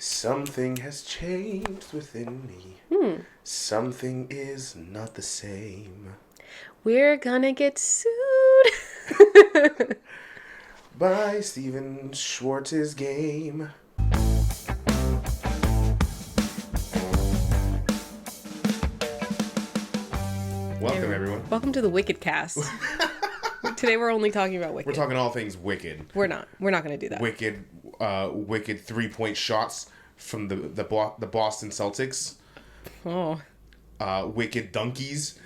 Something has changed within me. Something is not the same. We're gonna get sued. By Steven Schwartz's game. Welcome, everyone. Welcome to the Wicked Cast. Today we're only talking about Wicked. We're talking all things Wicked. We're not going to do that. Wicked 3-point shots from the Boston Celtics. Oh. Wicked dunkies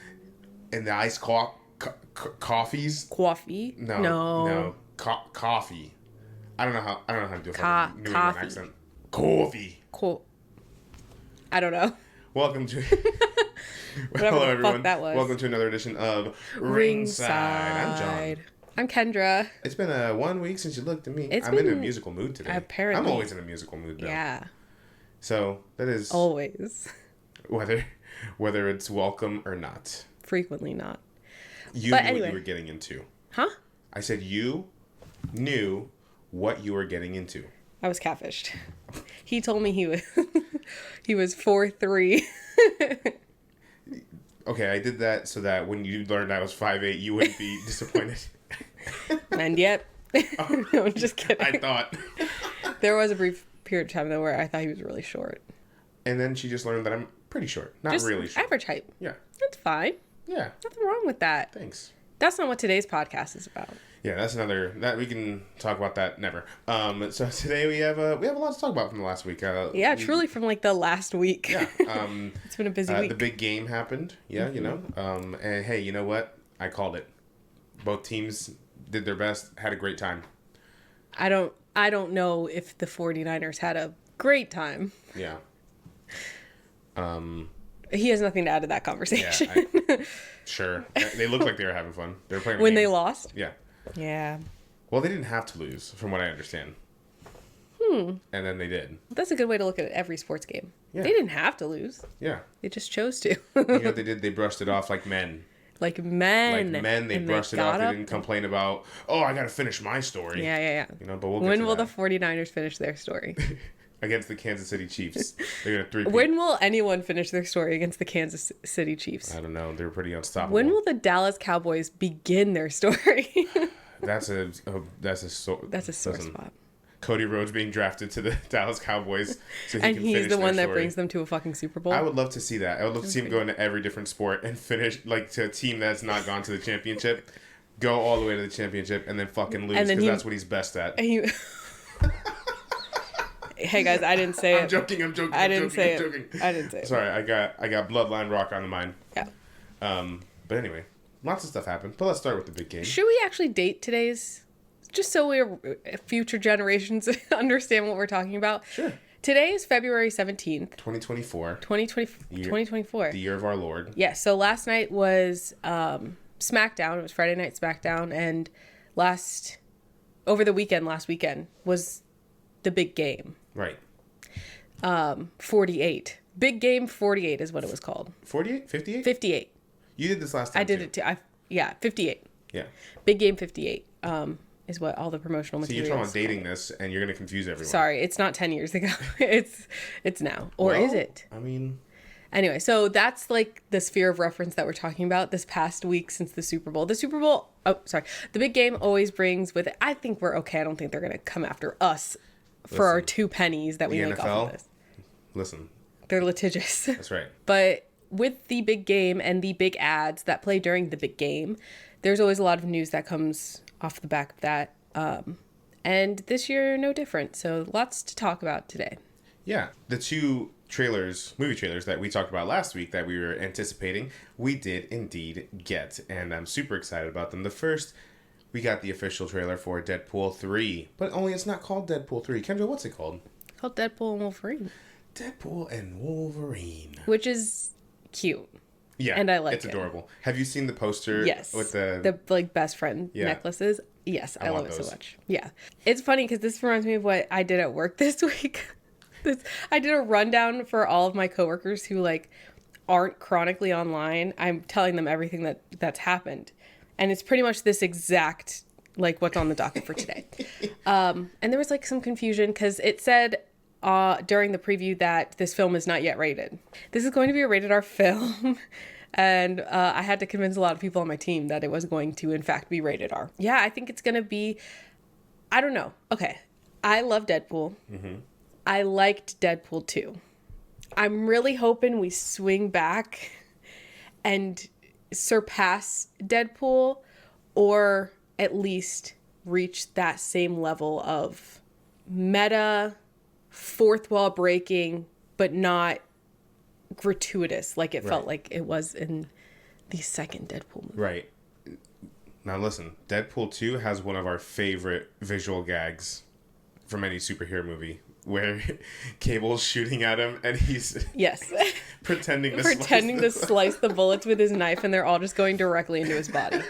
and the iced coffees. Coffee? No. Coffee. I don't know how to do a fucking New England accent. Coffee. I don't know. Welcome to. Whatever Hello, the everyone. Fuck that was. Welcome to another edition of Ringside. I'm John. I'm Kendra. It's been 1 week since you looked at me. I'm in a musical mood today. Apparently. I'm always in a musical mood, though. Yeah. So that is always. Whether it's welcome or not. Frequently not. You knew what you were getting into. Huh? I said you knew what you were getting into. I was catfished. He told me he was 4'3". Okay, I did that so that when you learned I was 5'8", you wouldn't be disappointed. And yet, no, I'm just kidding. I thought. There was a brief period of time, though, where I thought he was really short. And then she just learned that I'm pretty short. Not just really short. Average height. Yeah. That's fine. Yeah. Nothing wrong with that. Thanks. That's not what today's podcast is about. Yeah, that's that we can talk about that never. So today we have a lot to talk about from the last week. Truly from like the last week. Yeah. It's been a busy week. The big game happened. Yeah, you know. And hey, you know what? I called it. Both teams did their best, had a great time. I don't know if the 49ers had a great time. Yeah. He has nothing to add to that conversation. Yeah, sure. They looked like they were having fun. They were playing when they lost? Yeah. Yeah. Well, they didn't have to lose, from what I understand. And then they did. That's a good way to look at every sports game. Yeah. They didn't have to lose. Yeah. They just chose to. You know what they did? They brushed it off like men. Like men. They brushed it off. They didn't complain about, I got to finish my story. Yeah. You know, but we'll get when to will that. the 49ers finish their story? Against the Kansas City Chiefs. They're going to 3-peat. When will anyone finish their story against the Kansas City Chiefs? I don't know. They're pretty unstoppable. When will the Dallas Cowboys begin their story? That's a sore spot. Cody Rhodes being drafted to the Dallas Cowboys so he and can he's finish the one that story. brings them to a fucking Super Bowl. I would love to see that. I would love to see him go into every different sport and finish like to a team that's not gone to the championship, go all the way to the championship and then fucking lose because that's what he's best at. Hey guys, I didn't say it. I'm joking. I didn't say it. Sorry, I got Bloodline Rock on the mind. Yeah. But anyway, lots of stuff happened. But let's start with the big game. Should we actually date today's? Just so future generations understand what we're talking about. Sure. Today is February 17th. 2024. 2024. The year of our Lord. Yeah, so last night was Smackdown. It was Friday Night Smackdown. And last weekend was the big game. Right. 48. Big Game 48 is what it was called. 48? 58? 58. You did this last time, I did it too. 58. Yeah. Big Game 58 is what all the promotional materials. So you're talking about dating this, and you're going to confuse everyone. Sorry, it's not 10 years ago. It's now. Or is it? I mean... Anyway, so that's like the sphere of reference that we're talking about this past week since the Super Bowl. The big game always brings with it. I think we're okay. I don't think they're going to come after us for our 2 pennies that we make off of this. Listen. They're litigious. That's right. But with the big game and the big ads that play during the big game, there's always a lot of news that comes off the back of that. And this year, no different. So lots to talk about today. Yeah. The 2 movie trailers that we talked about last week that we were anticipating, we did indeed get. And I'm super excited about them. The first, we got the official trailer for Deadpool 3. But only it's not called Deadpool 3. Kendra, what's it called? It's called Deadpool and Wolverine. Deadpool and Wolverine. Which is cute. Yeah. And I like it. It's adorable. Have you seen the poster? Yes. With the like best friend necklaces? Yes, I love it so much. Yeah. It's funny because this reminds me of what I did at work this week. I did a rundown for all of my coworkers who like aren't chronically online. I'm telling them everything that's happened. And it's pretty much this exact like what's on the docket for today. And there was like some confusion because it said during the preview that this film is not yet rated. This is going to be a rated R film. And I had to convince a lot of people on my team that it was going to, in fact, be rated R. Yeah, I think it's going to be... I don't know. Okay. I love Deadpool. Mm-hmm. I liked Deadpool 2. I'm really hoping we swing back and surpass Deadpool, or at least reach that same level of meta, fourth wall breaking, but not gratuitous like it felt like it was in the second Deadpool movie. Right. Now listen, Deadpool 2 has one of our favorite visual gags from any superhero movie, where Cable's shooting at him and he's pretending to slice the bullets with his knife, and they're all just going directly into his body.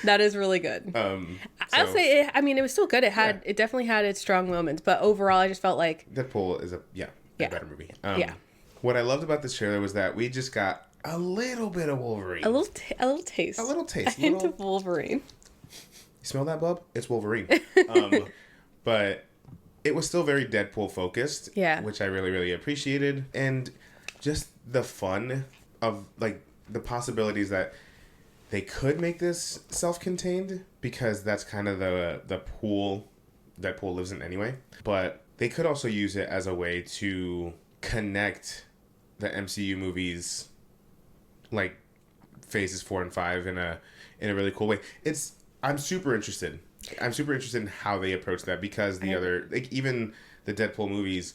That is really good. I'll say it was still good. It definitely had its strong moments, but overall I just felt like Deadpool is a better movie. What I loved about this trailer was that we just got a little bit of Wolverine. A little taste. A hint of Wolverine. You smell that, bub? It's Wolverine. But it was still very Deadpool focused. Yeah. Which I really, really appreciated. And just the fun of, like, the possibilities that they could make this self-contained, because that's kind of the pool Deadpool lives in anyway. But they could also use it as a way to connect the MCU movies, like phases 4 and 5, in a really cool way. I'm super interested in how they approach that, because the other, like, even the Deadpool movies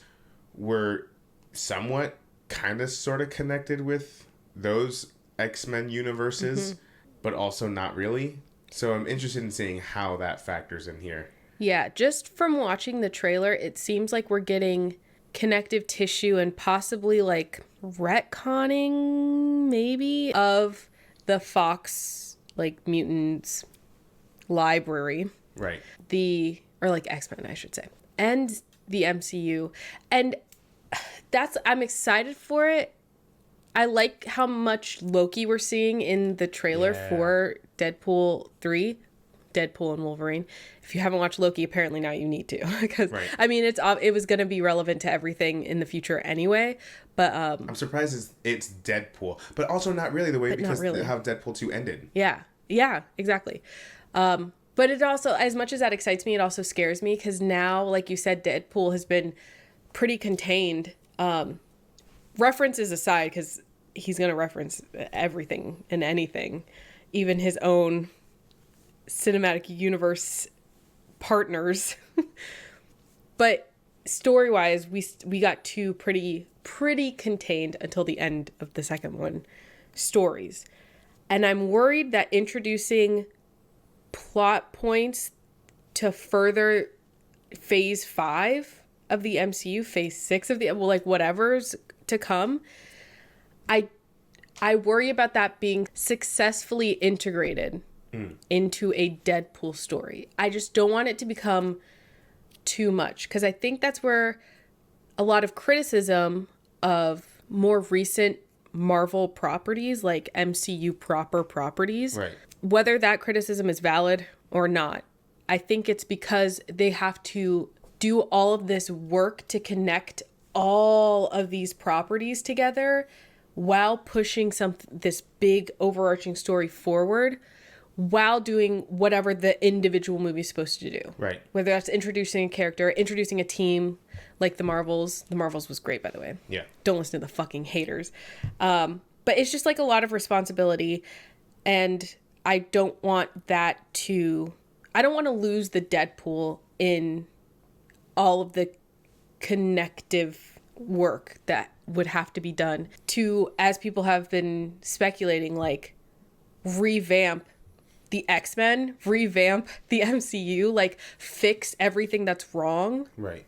were somewhat kind of sort of connected with those X-Men universes, but also not really. So I'm interested in seeing how that factors in here. Yeah, just from watching the trailer, it seems like we're getting connective tissue and possibly like retconning maybe of the Fox like mutants library. Right. Or like X-Men, I should say. And the MCU. And I'm excited for it. I like how much Loki we're seeing in the trailer for Deadpool 3. Deadpool and Wolverine. If you haven't watched Loki, apparently now you need to, because I mean it was going to be relevant to everything in the future anyway. But I'm surprised it's Deadpool, but also not really the way, because how Deadpool 2 ended. Yeah, exactly. But it also, as much as that excites me, it also scares me, because now, like you said, Deadpool has been pretty contained. References aside, because he's going to reference everything and anything, even his own cinematic universe partners. But story-wise, we got two pretty contained until the end of the second one stories. And I'm worried that introducing plot points to further phase 5 of the MCU, phase 6 of whatever's to come, I worry about that being successfully integrated into a Deadpool story. I just don't want it to become too much, because I think that's where a lot of criticism of more recent Marvel properties, like MCU proper properties, whether that criticism is valid or not, I think it's because they have to do all of this work to connect all of these properties together while pushing this big overarching story forward, while doing whatever the individual movie is supposed to do. Right. Whether that's introducing a character, introducing a team, like the Marvels. The Marvels was great, by the way. Yeah. Don't listen to the fucking haters. But it's just like a lot of responsibility, and I don't want to lose the Deadpool in all of the connective work that would have to be done to, as people have been speculating, like revamp the X-Men, revamp the MCU, like fix everything that's wrong. Right.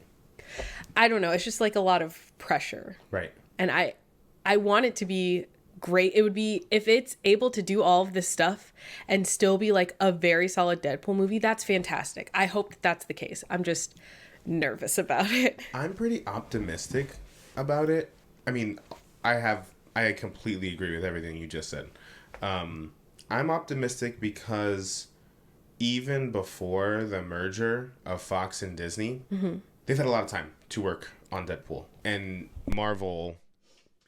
I don't know. It's just like a lot of pressure. Right. And I want it to be great. It would be, if it's able to do all of this stuff and still be like a very solid Deadpool movie, that's fantastic. I hope that that's the case. I'm just nervous about it. I'm pretty optimistic about it. I mean, I completely agree with everything you just said. I'm optimistic because even before the merger of Fox and Disney, they've had a lot of time to work on Deadpool. And Marvel,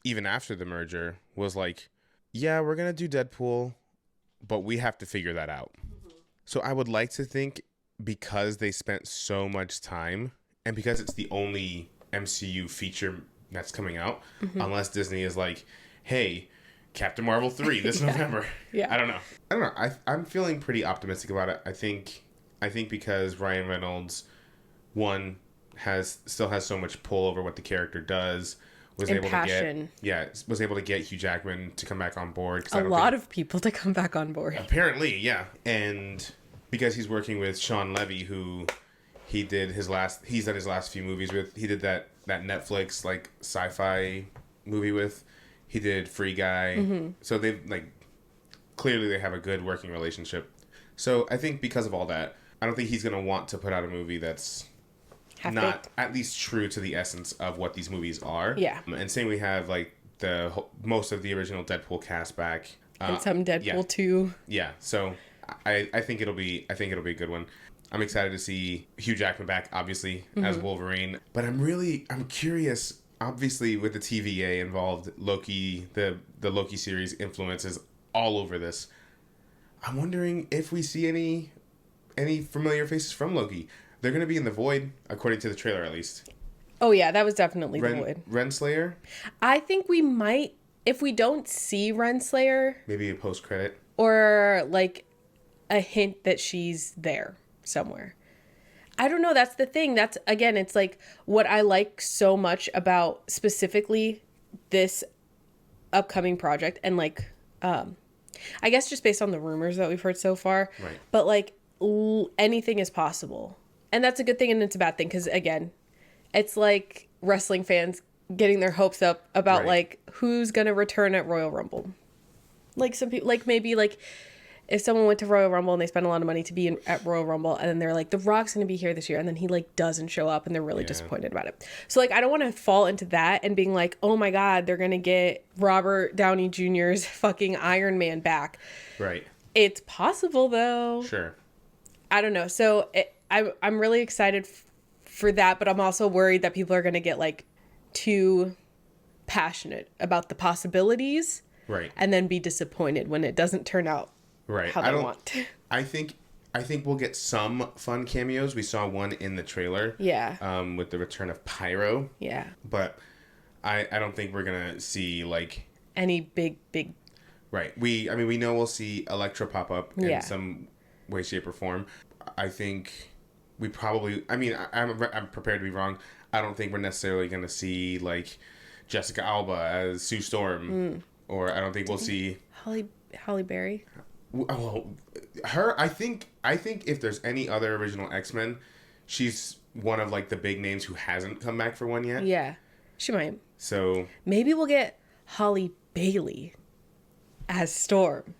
even after the merger, was like, yeah, we're going to do Deadpool, but we have to figure that out. So I would like to think, because they spent so much time, and because it's the only MCU feature that's coming out, unless Disney is like, hey, Captain Marvel 3 this November. Yeah. I don't know. I'm feeling pretty optimistic about it. I think because Ryan Reynolds, one, still has so much pull over what the character does, was able to get Hugh Jackman to come back on board. A lot of people to come back on board. Apparently, yeah. And because he's working with Sean Levy, who he's done his last few movies with. He did that Netflix like sci-fi movie with. He did Free Guy. So they've clearly they have a good working relationship. So I think because of all that, I don't think he's going to want to put out a movie that's not at least true to the essence of what these movies are. Yeah. And saying we have most of the original Deadpool cast back. And some Deadpool 2. Yeah. So I think it'll be a good one. I'm excited to see Hugh Jackman back, obviously, as Wolverine. But I'm curious, obviously, with the TVA involved, Loki, the Loki series influences all over this. I'm wondering if we see any familiar faces from Loki. They're going to be in the Void, according to the trailer, at least. Oh, yeah, that was definitely the Void. Renslayer? I think we might, if we don't see Renslayer. Maybe a post-credit. Or, a hint that she's there somewhere. I don't know. That's the thing. That's, again, it's what I like so much about specifically this upcoming project. And, I guess just based on the rumors that we've heard so far. Right. But, anything is possible. And that's a good thing and it's a bad thing because, again, it's like wrestling fans getting their hopes up about, who's going to return at Royal Rumble. Some people, maybe, if someone went to Royal Rumble and they spent a lot of money to be at Royal Rumble and then they're like, The Rock's going to be here this year, and then he, doesn't show up and they're really disappointed about it. So, I don't want to fall into that and being like, oh, my God, they're going to get Robert Downey Jr.'s fucking Iron Man back. Right. It's possible, though. Sure. I don't know. So I'm really excited for that, but I'm also worried that people are going to get too passionate about the possibilities, right? And then be disappointed when it doesn't turn out how they want. I think we'll get some fun cameos. We saw one in the trailer, with the return of Pyro, but I don't think we're gonna see any big. Right. We know we'll see Elektra pop up in some way, shape, or form. I think we probably... I'm prepared to be wrong. I don't think we're necessarily going to see, Jessica Alba as Sue Storm. Or I don't think we'll see... Halle Berry? Well, her... I think if there's any other original X-Men, she's one of, the big names who hasn't come back for one yet. Yeah. She might. So... Maybe we'll get Halle Bailey as Storm.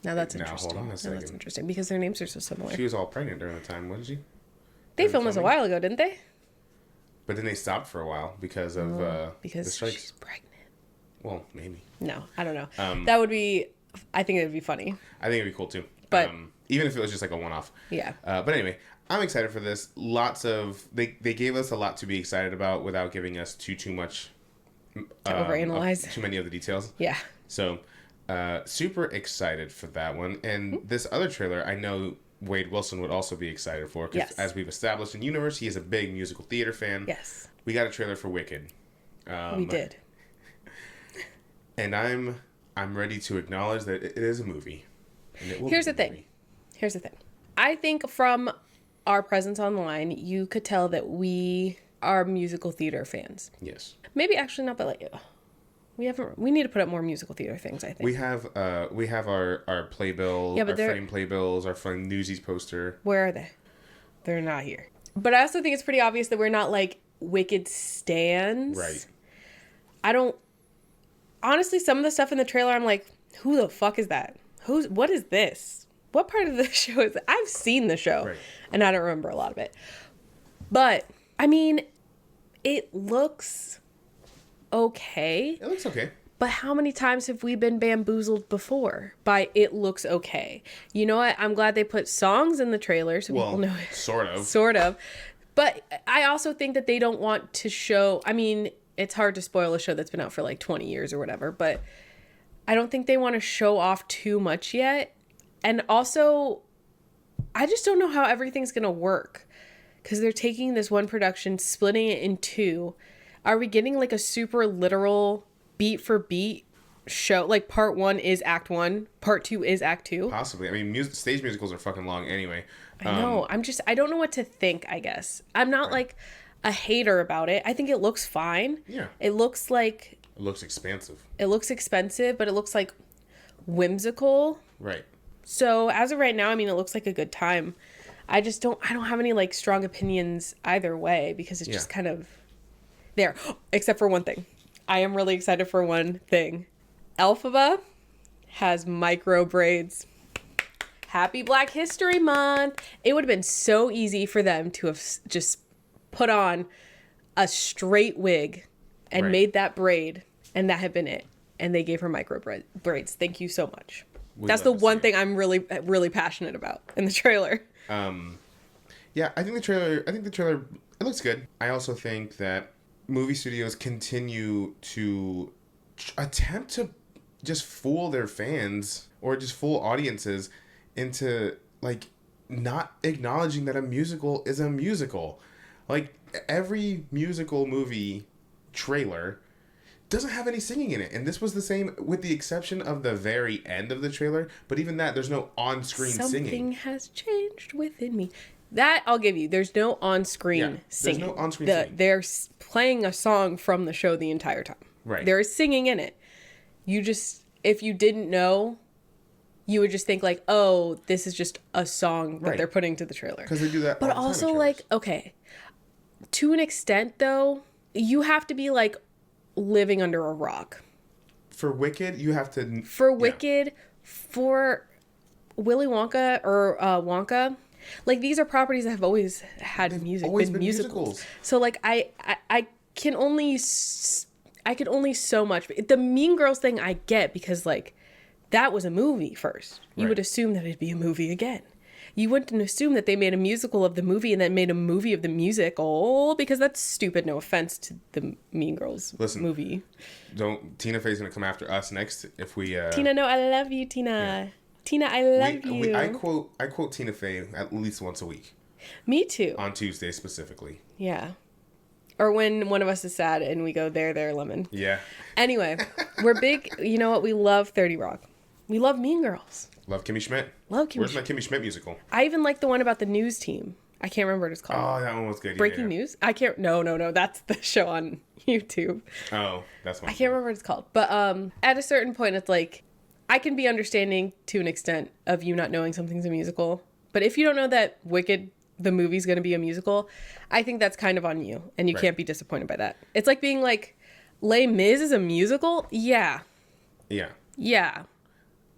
Now that's interesting. Hold on a second. That's interesting because their names are so similar. She was all pregnant during the time, wasn't she? They filmed this a while ago, didn't they? But then they stopped for a while because of the strikes. She's pregnant. Well, maybe. No, I don't know. That would be... I think it would be funny. I think it'd be cool too. But even if it was just a one-off. Yeah. But anyway, I'm excited for this. They gave us a lot to be excited about without giving us too much. To overanalyze. Too many of the details. Yeah. So, super excited for that one. And this other trailer, I know Wade Wilson would also be excited for. Because as we've established in Universe, he is a big musical theater fan. Yes. We got a trailer for Wicked. We did. And I'm ready to acknowledge that it is a movie. And it will Here's the thing. I think from our presence online, you could tell that we are musical theater fans. Yes. Maybe actually not, but we need to put up more musical theater things, I think. We have our playbill, our frame playbills, our frame Newsies poster. Where are they? They're not here. But I also think it's pretty obvious that we're not Wicked stans. Right. Honestly, some of the stuff in the trailer, I'm like, who the fuck is that? What is this? What part of the show is it? I've seen the show, and I don't remember a lot of it. But, it looks okay. It looks okay. But how many times have we been bamboozled before by it looks okay? You know what? I'm glad they put songs in the trailer so people know it. Sort of. Sort of. But I also think that they don't want to show, I mean, it's hard to spoil a show that's been out for like 20 years or whatever, but I don't think they want to show off too much yet. And also, I just don't know how everything's going to work, because they're taking this one production, splitting it in two. Are we getting like a super literal beat for beat show? Like part 1 is act 1, part 2 is act 2? Possibly. I mean, stage musicals are fucking long anyway. I know. I don't know what to think, I guess. I'm not like a hater about it. I think it looks fine. Yeah. It looks like... It looks expansive. It looks expensive, but it looks like whimsical. Right. So as of right now, I mean, it looks like a good time. I don't have any like strong opinions either way, because it's just kind of there. Except for one thing. I am really excited for one thing. Elphaba has micro braids. Happy Black History Month. It would have been so easy for them to have just put on a straight wig and made that braid, and that had been it. And they gave her micro braids. Thank you so much. That's the one thing I'm really, really passionate about in the trailer. Yeah, I think the trailer, it looks good. I also think that movie studios continue to attempt to just fool their fans or just fool audiences into like not acknowledging that a musical is a musical. Like every musical movie trailer doesn't have any singing in it, and this was the same with the exception of the very end of the trailer, but even that there's no on-screen singing. Something has changed within me. That I'll give you. There's no on-screen singing. There's no on-screen singing. They're playing a song from the show the entire time. Right. There is singing in it. You just, if you didn't know, you would just think like, oh, this is just a song that they're putting to the trailer. Because they do that. But all the also time in like, trailers. okay, to an extent though, you have to be like living under a rock. For Wicked, you have to. For Wicked, for Willy Wonka or Wonka, like these are properties that have always had music, always been been musicals. So like I can only so much. The Mean Girls thing I get, because like that was a movie first. You would assume that it'd be a movie again. You wouldn't assume that they made a musical of the movie and then made a movie of the musical, because that's stupid. No offense to the Mean Girls movie. Tina Fey's gonna come after us next if we. Tina, no, I love you, Tina. Yeah. Tina, I love you. I quote Tina Fey at least once a week. Me too. On Tuesday specifically. Yeah. Or when one of us is sad and we go, there, lemon. Yeah. Anyway, we're big. You know what? We love 30 Rock. We love Mean Girls. Love Kimmy Schmidt. Where's my Kimmy Schmidt musical? I even like the one about the news team. I can't remember what it's called. Oh, that one was good. Breaking News? I can't. No. That's the show on YouTube. Oh, that's one. I can't remember what it's called. But at a certain point, it's like, I can be understanding to an extent of you not knowing something's a musical. But if you don't know that Wicked, the movie's going to be a musical, I think that's kind of on you. And you can't be disappointed by that. It's like being like, Les Mis is a musical? Yeah. Yeah. Yeah.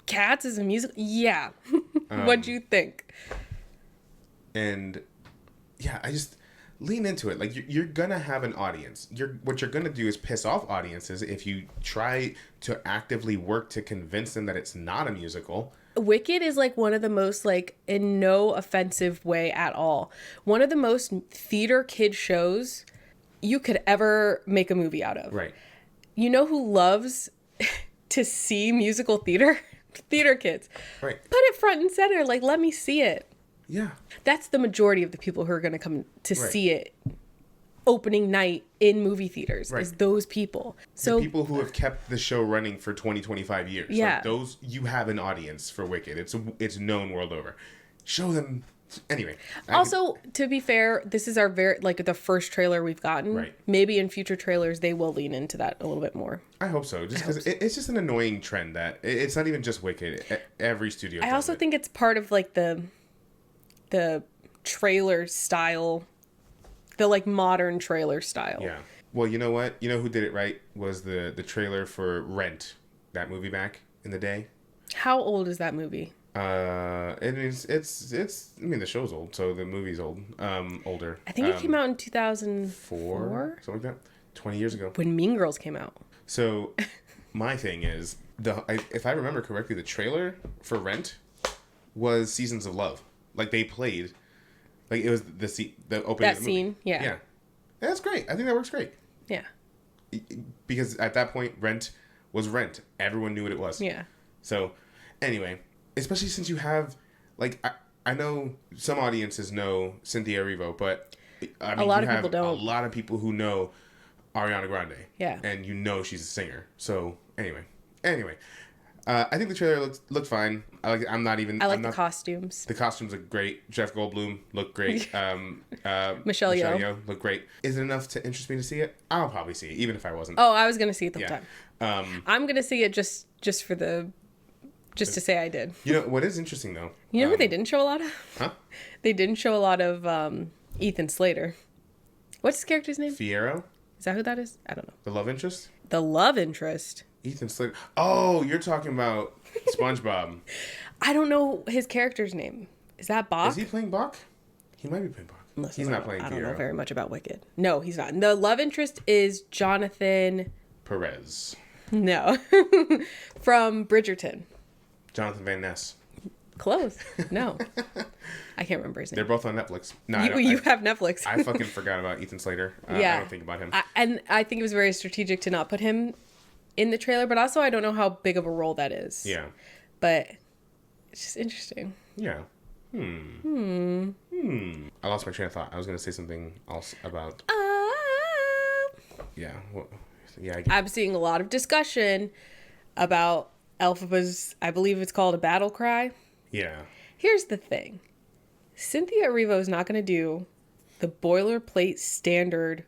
Cats is a musical? Yeah. What'd you think? And yeah, I just lean into it. Like you're gonna have an audience. What you're gonna do is piss off audiences if you try to actively work to convince them that it's not a musical. Wicked is like one of the most, like, in no offensive way at all, one of the most theater kid shows you could ever make a movie out of. Right. You know who loves to see musical theater? Theater kids. Right. Put it front and center. Like, let me see it. Yeah. That's the majority of the people who are going to come to see it opening night in movie theaters, is those people. So the people who have kept the show running for 25 years. Yeah. Like those, you have an audience for Wicked. It's known world over. Show them. Anyway. Also, to be fair, this is our the first trailer we've gotten. Right. Maybe in future trailers they will lean into that a little bit more. I hope so. Just because it's just an annoying trend that it's not even just Wicked. Every studio. I also think it's part of like the trailer style, the like modern trailer style. Yeah. Well, you know what? You know who did it right was the trailer for Rent, that movie back in the day. How old is that movie? It's I mean the show's old, so the movie's old. Older. I think it came out in 2004, something like that. 20 years ago. When Mean Girls came out. So, my thing is if I remember correctly, the trailer for Rent was Seasons of Love. Like they played Like, it was the opening That of the scene, movie. yeah. Yeah. That's great. I think that works great. Yeah. Because at that point, Rent was Rent. Everyone knew what it was. Yeah. So, anyway, especially since you have, like, I know some audiences know Cynthia Erivo, but I mean, a lot of people don't. A lot of people who know Ariana Grande. Yeah. And you know she's a singer. So, anyway. I think the trailer looked fine. I like the costumes. The costumes look great. Jeff Goldblum looked great. Michelle Yeoh looked great. Is it enough to interest me to see it? I'll probably see it, even if I wasn't. Oh, I was gonna see it the whole time. I'm gonna see it just to say I did. You know what is interesting though? You know who they didn't show a lot of? Huh? They didn't show a lot of Ethan Slater. What's his character's name? Fierro? Is that who that is? I don't know. The love interest? The love interest. Ethan Slater. Oh, you're talking about SpongeBob. I don't know his character's name. Is that Bach? Is he playing Bach? He might be playing Bach. Listen, he's not playing Fierro. I don't know very much about Wicked. No, he's not. The love interest is Jonathan... Perez. No. From Bridgerton. Jonathan Van Ness. Close. No. I can't remember his name. They're both on Netflix. No, you have Netflix. I fucking forgot about Ethan Slater. Yeah. I don't think about him. And I think it was very strategic to not put him in the trailer, but also I don't know how big of a role that is. Yeah. But it's just interesting. Yeah. I lost my train of thought. I was going to say something else about... Yeah. Well, yeah. I'm seeing a lot of discussion about Elphaba's, I believe it's called a battle cry. Yeah. Here's the thing. Cynthia Erivo is not going to do the boilerplate standard,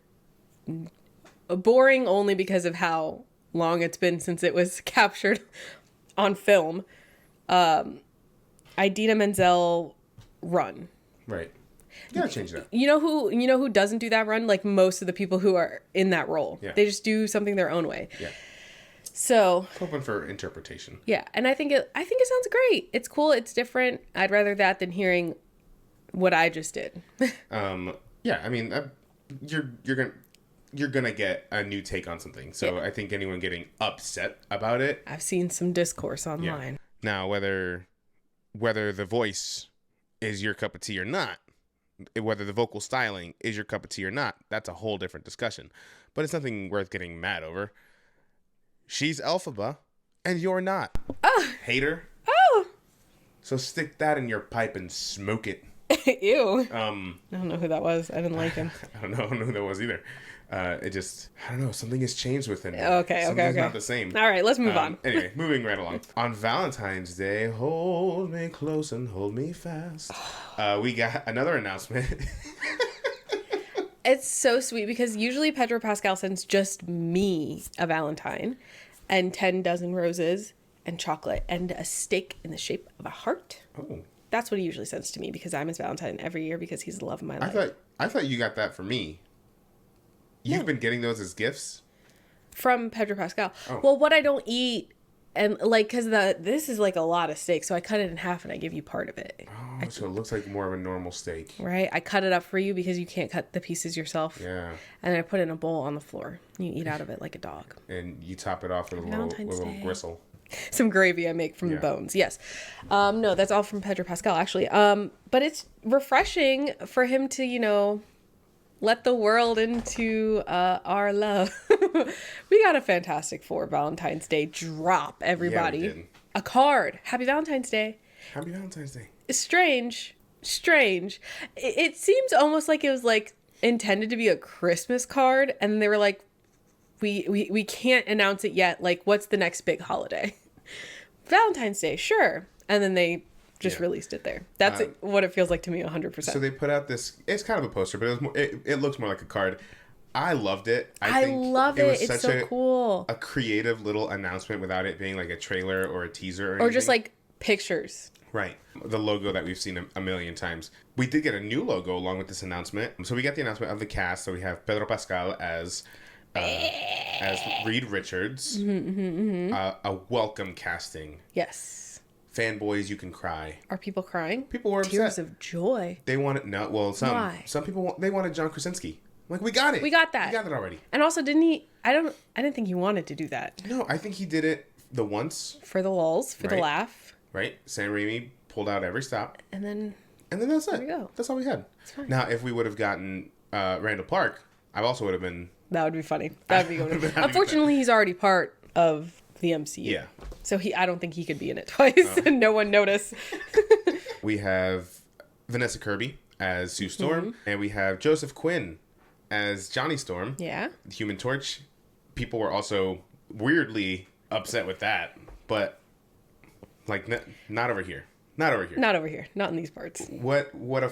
boring only because of how long it's been since it was captured on film, Idina Menzel run. Right. You gotta change that. You know who doesn't do that run? Like most of the people who are in that role. Yeah. They just do something their own way. Yeah. So it's open for interpretation. Yeah, and I think it sounds great. It's cool. It's different. I'd rather that than hearing what I just did. Yeah, I mean, you're gonna get a new take on something. So yeah. I think anyone getting upset about it. I've seen some discourse online. Yeah. Now, whether the voice is your cup of tea or not, whether the vocal styling is your cup of tea or not, that's a whole different discussion. But it's nothing worth getting mad over. She's Elphaba, and you're not. Oh. Hater. Oh. So stick that in your pipe and smoke it. Ew. I don't know who that was. I didn't like him. I don't know who that was either. It just, I don't know, something has changed within me. Okay. Something's not the same. All right, let's move on. Anyway, moving right along. On Valentine's Day, hold me close and hold me fast. We got another announcement. It's so sweet because usually Pedro Pascal sends just me a Valentine and 10 dozen roses and chocolate and a steak in the shape of a heart. Oh. That's what he usually sends to me because I'm his Valentine every year because he's the love of my life. I thought you got that for me. You've been getting those as gifts? From Pedro Pascal. Oh. Well, what I don't eat, and like, because this is like a lot of steak, so I cut it in half and I give you part of it. Oh, so it looks like more of a normal steak. Right? I cut it up for you because you can't cut the pieces yourself. Yeah. And then I put it in a bowl on the floor. You eat out of it like a dog. And you top it off with a little gristle. Some gravy I make from the bones. Yes. No, that's all from Pedro Pascal, actually. But it's refreshing for him to, let the world into our love. We got a Fantastic Four Valentine's Day drop, everybody. Yeah, we did. A card. Happy Valentine's Day. Happy Valentine's Day. Strange. It seems almost like it was like intended to be a Christmas card, and they were like, we can't announce it yet. Like, what's the next big holiday? Valentine's Day, sure. And then they just released it there. That's what it feels like to me, 100%. So they put out this. It's kind of a poster, but it looks more like a card. I loved it. I love it. It's so cool. A creative little announcement without it being like a trailer or a teaser or anything. Or just like pictures. Right. The logo that we've seen a million times. We did get a new logo along with this announcement. So we got the announcement of the cast. So we have Pedro Pascal as Reed Richards. A welcome casting. Yes. Fanboys, you can cry. Are people crying? People were upset. Tears of joy. They wanted Why? Some people they wanted John Krasinski. I'm like, we got it. We got that. We got it already. And also, didn't he? I didn't think he wanted to do that. No, I think he did it the once for the lulz, for the laugh. Right. Sam Raimi pulled out every stop. And then And then that's it. There we go. That's all we had. Now, if we would have gotten Randall Park, I also would have been... That would be funny. That would be good. Unfortunately, he's already part of the MCU. Yeah. So I don't think he could be in it twice and no one notice. We have Vanessa Kirby as Sue Storm, and we have Joseph Quinn as Johnny Storm. Yeah. The Human Torch. People were also weirdly upset with that, but like not over here. Not over here. Not over here. Not in these parts. What a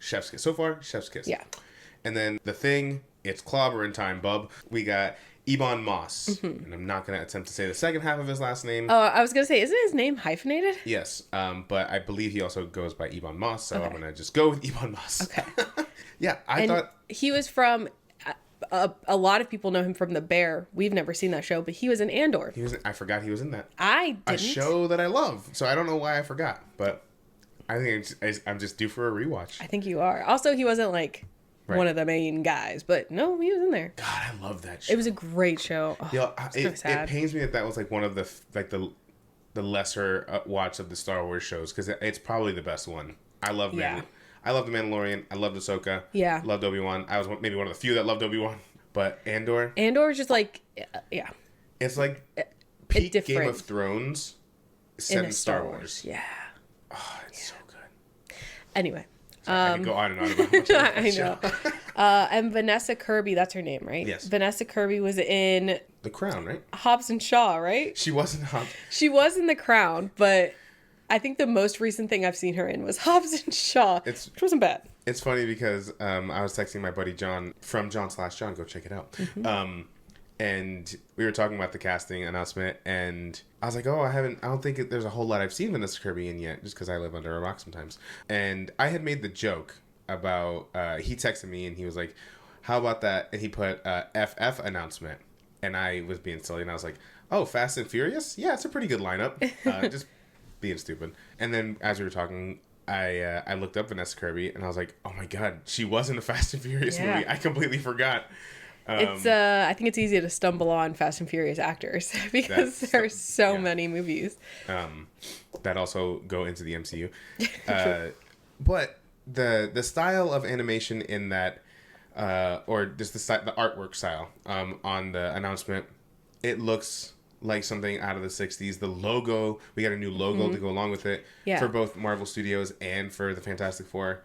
chef's kiss. So far, chef's kiss. Yeah. And then The Thing, it's clobbering time, bub. We got Ebon Moss. And I'm not going to attempt to say the second half of his last name. Oh, I was going to say, isn't his name hyphenated? Yes. But I believe he also goes by Ebon Moss, so I'm going to just go with Ebon Moss. Okay. Yeah, I thought... He was from... a lot of people know him from The Bear. We've never seen that show, but he was in Andor. I forgot he was in that. I didn't. A show that I love. So I don't know why I forgot, but I think I'm just due for a rewatch. I think you are. Also, he wasn't like one of the main guys, but no, he was in there. God, I love that show. It was a great show. Oh, it pains me that was like one of the lesser watch of the Star Wars shows, because it's probably the best one. I love I love The Mandalorian. I loved Ahsoka. Yeah. Loved Obi-Wan. I was maybe one of the few that loved Obi-Wan. But Andor is just like, yeah. It's like peak it's Game of Thrones set in Star Wars. Yeah. Oh, it's so good. Anyway. Sorry, I could go on and on about much I know. And Vanessa Kirby, that's her name, right? Yes. Vanessa Kirby was in The Crown, right? Hobbs and Shaw, right? She wasn't Hobbs. She was in The Crown, but I think the most recent thing I've seen her in was Hobbs and Shaw, which wasn't bad. It's funny because I was texting my buddy John from John/John. Go check it out. And we were talking about the casting announcement, and I was like, "Oh, I don't think there's a whole lot I've seen Vanessa Kirby in yet, just because I live under a rock sometimes." And I had made the joke about he texted me and he was like, "How about that?" And he put FF announcement, and I was being silly, and I was like, "Oh, Fast and Furious? Yeah, it's a pretty good lineup." Just being stupid. And then as we were talking, I looked up Vanessa Kirby and I was like, oh my god, she was in a Fast and Furious movie. I completely forgot. I think it's easy to stumble on Fast and Furious actors because there's so many movies that also go into the MCU. But the style of animation in that, or just the artwork style on the announcement, it looks like something out of the 60s. The logo, we got a new logo to go along with it for both Marvel Studios and for the Fantastic Four,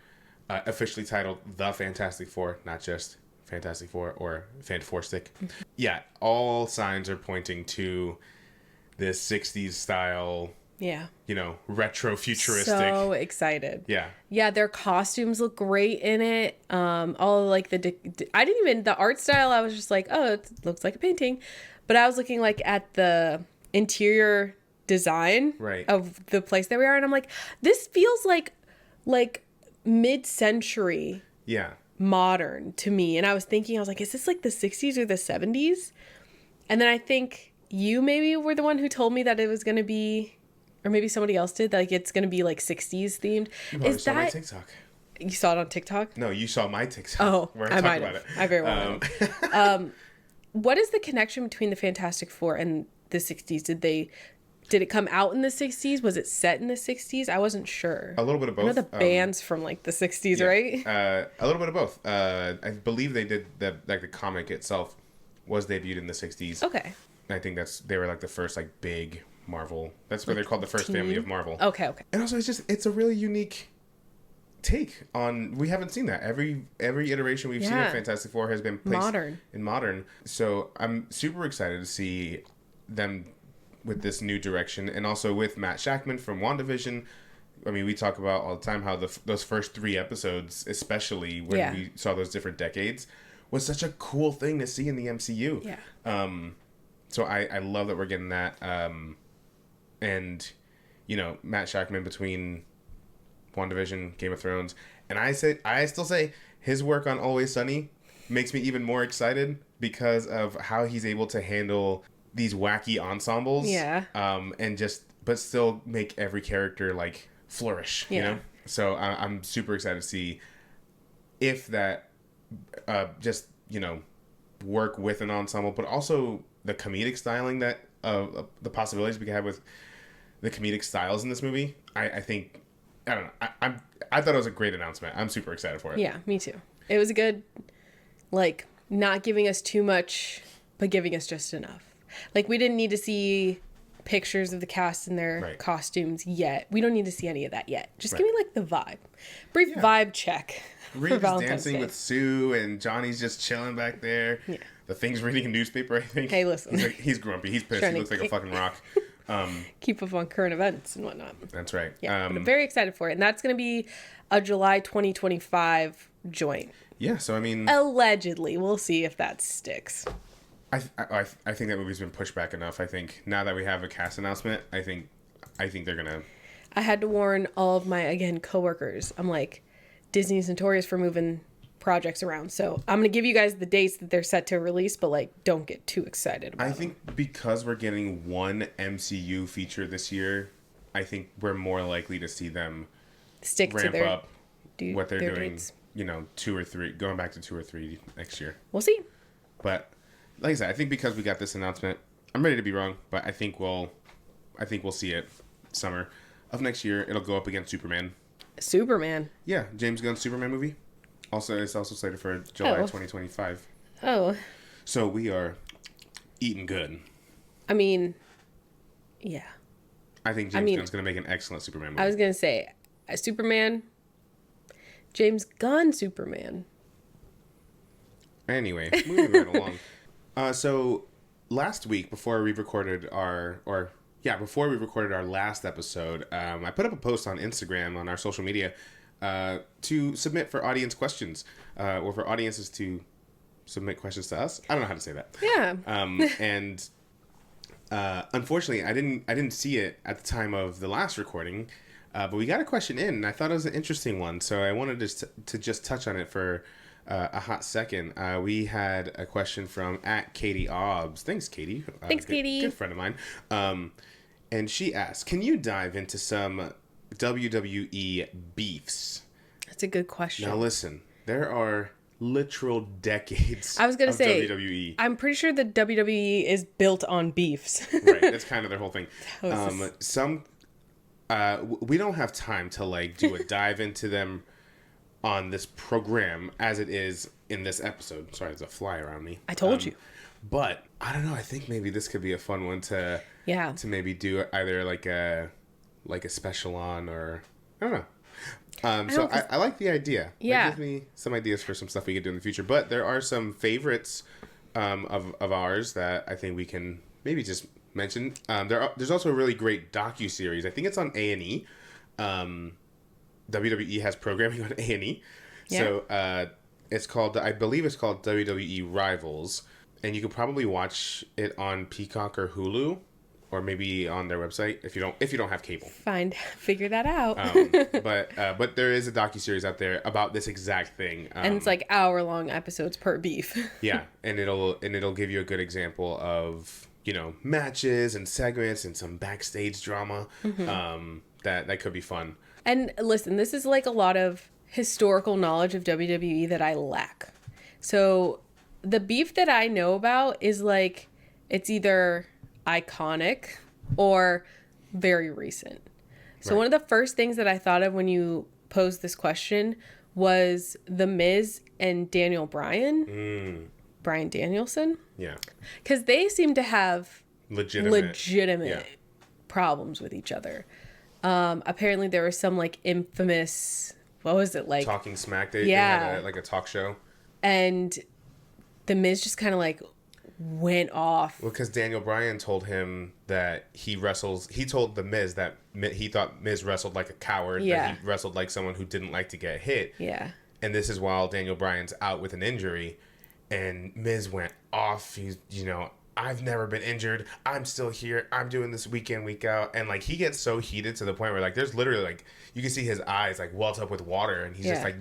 officially titled The Fantastic Four, not just Fantastic Four or Fantastic. Yeah, all signs are pointing to this 60s style, retro futuristic. So excited. Yeah, their costumes look great in it. All like the art style, I was just like, oh, it looks like a painting. But I was looking like at the interior design of the place that we are, and I'm like, this feels like mid-century modern to me. And I was like, is this like the 60s or the 70s? And then I think you maybe were the one who told me that it was going to be, or maybe somebody else did, like it's going to be like 60s themed. You saw my TikTok. You saw it on TikTok? No, you saw my TikTok. Oh, where I talk about it. I very well know. What is the connection between the Fantastic Four and the 60s? Did it come out in the 60s? Was it set in the 60s? I wasn't sure. A little bit of both. I know the band's from like the 60s, right? A little bit of both. I believe they did the comic itself was debuted in the 60s. Okay. And I think they were like the first like big Marvel. That's why they're called the first family of Marvel. Okay. And also it's a really unique take on, we haven't seen that. Every iteration we've seen of Fantastic Four has been placed in modern. So I'm super excited to see them with this new direction, and also with Matt Shakman from WandaVision. I mean, we talk about all the time how those first 3 episodes, especially when we saw those different decades, was such a cool thing to see in the MCU. Yeah. So I love that we're getting that. And Matt Shakman between WandaVision, Game of Thrones, and I still say his work on Always Sunny makes me even more excited because of how he's able to handle these wacky ensembles. Yeah. But still make every character like flourish. Yeah. So I'm super excited to see if that work with an ensemble, but also the comedic styling that the possibilities we can have with the comedic styles in this movie. I think I don't know. I thought it was a great announcement. I'm super excited for it. Yeah, me too. It was a good, like, not giving us too much, but giving us just enough. Like, we didn't need to see pictures of the cast in their costumes yet. We don't need to see any of that yet. Just give me, like, the vibe. Brief vibe check. Reed's dancing with Sue, and Johnny's just chilling back there. Yeah. The Thing's reading a newspaper, I think. Hey, listen. He's grumpy. He's pissed. He looks like a fucking rock. Keep up on current events and whatnot. That's right. Yeah, but I'm very excited for it. And that's going to be a July 2025 joint. Yeah, so I mean... Allegedly. We'll see if that sticks. I think that movie's been pushed back enough. I think now that we have a cast announcement, I think they're going to... I had to warn all of my, again, coworkers. I'm like, Disney's notorious for moving projects around. So I'm going to give you guys the dates that they're set to release, but like, don't get too excited about I think because we're getting one MCU feature this year, I think we're more likely to see them stick ramp to their, up what they're doing, dates. 2 or 3, going back to 2 or 3 next year. We'll see. But like I said, I think because we got this announcement, I'm ready to be wrong, but I think we'll see it summer of next year. It'll go up against Superman. Yeah, James Gunn's Superman movie. It's also slated for July 2025. Oh. So we are eating good. I mean, yeah. I think James Gunn's going to make an excellent Superman movie. I was going to say, Superman, James Gunn Superman. Anyway, moving right along. So last week, before we recorded our last episode, I put up a post on Instagram on our social media to submit for audience questions, or for audiences to submit questions to us. I don't know how to say that. Yeah. And unfortunately, I didn't see it at the time of the last recording, but we got a question in, and I thought it was an interesting one, so I wanted to just touch on it for a hot second. We had a question from @KatieObbs. Thanks, Katie. Thanks, Katie. Good friend of mine. And she asked, can you dive into some WWE beefs? That's a good question. Now listen, there are literal decades I was gonna say, WWE. I'm pretty sure the WWE is built on beefs. Right, that's kind of their whole thing. We don't have time to like do a dive into them on this program as it is in this episode. Sorry, there's a fly around me. I told you. But I don't know. I think maybe this could be a fun one to maybe do either like a special on, or I don't know. So I like the idea. Yeah. It gives me some ideas for some stuff we could do in the future. But there are some favorites of ours that I think we can maybe just mention. There's also a really great docuseries. I think it's on A&E. WWE has programming on A&E. Yeah. So it's called, I believe it's called WWE Rivals. And you could probably watch it on Peacock or Hulu, or maybe on their website if you don't have cable. Figure that out. But there is a docuseries out there about this exact thing. And it's like hour-long episodes per beef. Yeah, and it'll give you a good example of, matches and segments and some backstage drama. Mm-hmm. That could be fun. And listen, this is like a lot of historical knowledge of WWE that I lack. So the beef that I know about is like, it's either iconic or very recent. So One of the first things that I thought of when you posed this question was The Miz and Daniel Bryan. Bryan Danielson. Yeah. Because they seem to have legitimate problems with each other. Apparently there was some like infamous, what was it, like Talking Smack Day? Yeah. They had like a talk show. And The Miz just kind of like went off. Well, because Daniel Bryan told him that he told The Miz that he thought Miz wrestled like a coward. Yeah. That he wrestled like someone who didn't like to get hit. Yeah. And this is while Daniel Bryan's out with an injury. And Miz went off. He's, I've never been injured. I'm still here. I'm doing this week in, week out. And like, he gets so heated to the point where like, there's literally like, you can see his eyes like welt up with water, and he's just like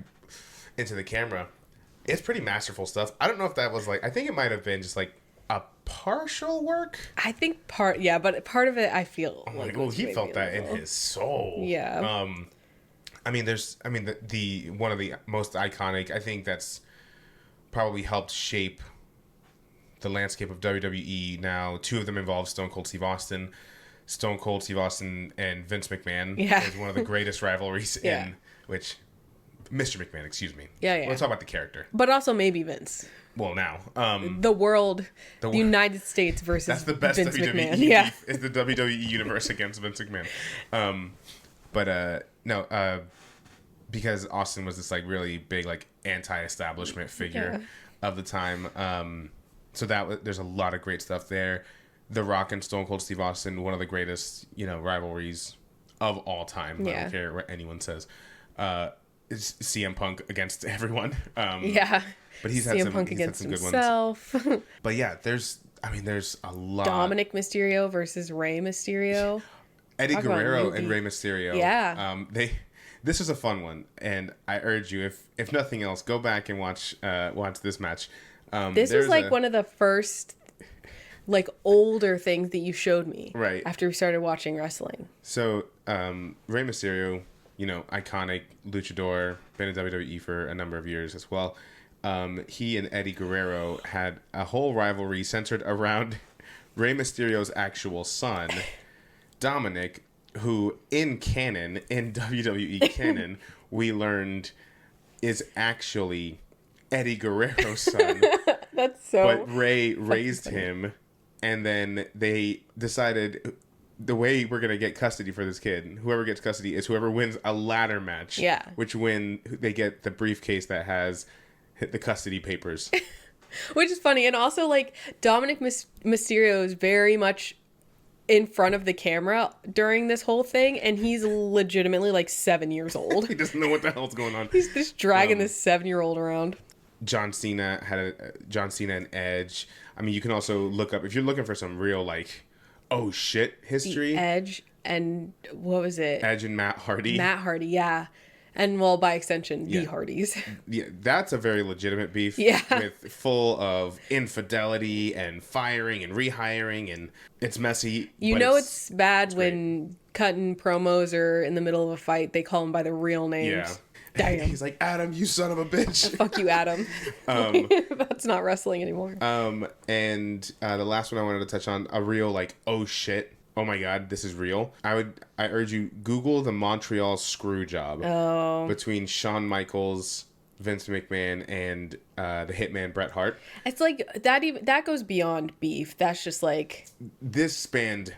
into the camera. It's pretty masterful stuff. I don't know if that was like, I think it might have been just like a partial work. I think but part of it I feel like he felt that in his soul. Yeah. The one of the most iconic, I think that's probably helped shape the landscape of WWE now. Two of them involve Stone Cold Steve Austin. Stone Cold Steve Austin and Vince McMahon Yeah. is one of the greatest rivalries Yeah. in which Mr. McMahon, excuse me. Yeah. We'll talk about the character. But also maybe Vince. Well, now The world, the United States versus that's the best Vince WWE McMahon. beef is the WWE universe against Vince McMahon. Because Austin was this like really big like anti-establishment figure of the time. So there's a lot of great stuff there. The Rock and Stone Cold Steve Austin, one of the greatest, rivalries of all time. I don't care what anyone says. It's CM Punk against everyone. But he's had CM some, Punk he's against had some himself. good ones. But yeah, there's a lot. Dominic Mysterio versus Rey Mysterio. Eddie Guerrero and Rey Mysterio. Yeah. This is a fun one, and I urge you, if nothing else, go back and watch this match. This was like one of the first like older things that you showed me. Right. After we started watching wrestling. So Rey Mysterio, iconic luchador, been in WWE for a number of years as well. He and Eddie Guerrero had a whole rivalry centered around Rey Mysterio's actual son, Dominic, who in WWE canon, we learned is actually Eddie Guerrero's son. That's so. But Rey raised him, and then they decided the way we're going to get custody for this kid, whoever gets custody is whoever wins a ladder match. Yeah. Which they get the briefcase that has the custody papers. Which is funny. And also, like, Dominic Mysterio is very much in front of the camera during this whole thing, and he's legitimately, like, 7 years old. He doesn't know what the hell's going on. He's just dragging this 7-year-old around. John Cena and Edge. I mean, you can also look up, if you're looking for some real, like, oh shit history. Edge and, what was it? Edge and Matt Hardy. Matt Hardy, yeah. And, well, by extension, the Hardys. Yeah, that's a very legitimate beef. Yeah. With full of infidelity and firing and rehiring, and it's messy. It's bad when cutting promos or in the middle of a fight, they call him by the real names. Yeah. Damn. He's like, Adam, you son of a bitch. Fuck you, Adam. That's not wrestling anymore. And the last one I wanted to touch on, a real like, oh shit. Oh my God, this is real. I urge you, Google the Montreal screw job between Shawn Michaels, Vince McMahon, and the Hitman Bret Hart. It's like that goes beyond beef. That's just like, this spanned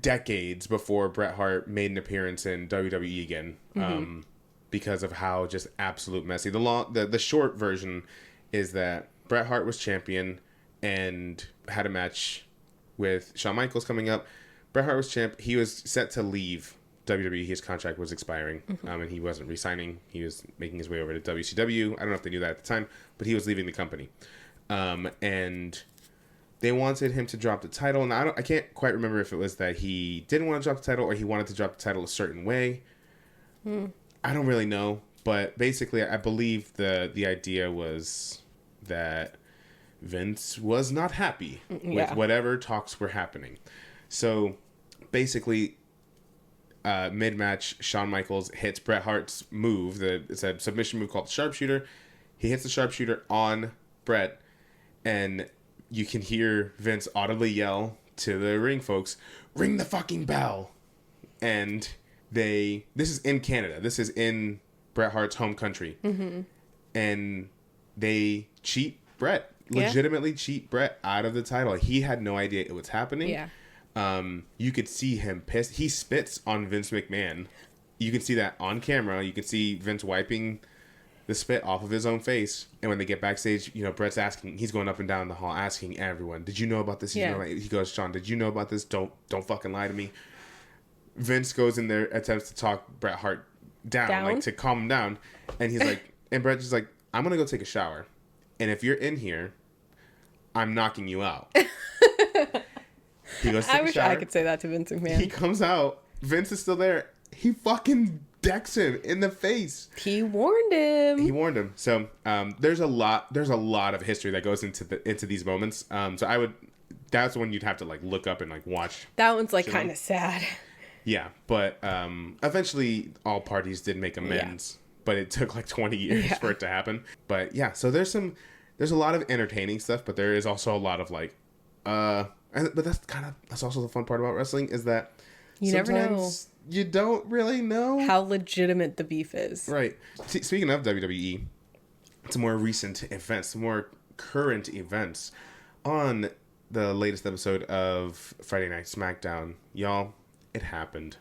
decades before Bret Hart made an appearance in WWE again, because of how just absolute messy. The short version is that Bret Hart was champion and had a match with Shawn Michaels coming up. Bret Hart was champ. He was set to leave WWE. His contract was expiring, and he wasn't re-signing. He was making his way over to WCW. I don't know if they knew that at the time, but he was leaving the company. And they wanted him to drop the title. And I can't quite remember if it was that he didn't want to drop the title or he wanted to drop the title a certain way. I don't really know. But basically, I believe the idea was that Vince was not happy with whatever talks were happening. So basically, mid-match, Shawn Michaels hits Bret Hart's move. It's a submission move called the sharpshooter. He hits the sharpshooter on Bret, and you can hear Vince audibly yell to the ring folks, "Ring the fucking bell!" And this is in Canada. This is in Bret Hart's home country. And they cheat Bret. Legitimately cheat Bret out of the title. He had no idea it was happening. Yeah. You could see him pissed. He spits on Vince McMahon. You can see that on camera. You can see Vince wiping the spit off of his own face. And when they get backstage, Bret's he's going up and down the hall asking everyone, "Did you know about this?" He goes, "Shawn, did you know about this? Don't fucking lie to me." Vince goes in there, attempts to talk Bret Hart down? Like to calm him down. And he's like, and Bret's just like, "I'm going to go take a shower. And if you're in here, I'm knocking you out." He goes, I wish I could say that to Vince McMahon. He comes out. Vince is still there. He fucking decks him in the face. He warned him. So there's a lot of history that goes into these moments. So that's the one you'd have to like look up and like watch. That one's like kind of sad. Yeah, but eventually all parties did make amends. But it took like 20 years for it to happen. But yeah, so there's a lot of entertaining stuff, but there is also a lot of like, But that's also the fun part about wrestling is that you never know. You don't really know how legitimate the beef is. Right. Speaking of WWE, some more recent events, some more current events on the latest episode of Friday Night Smackdown. Y'all, it happened.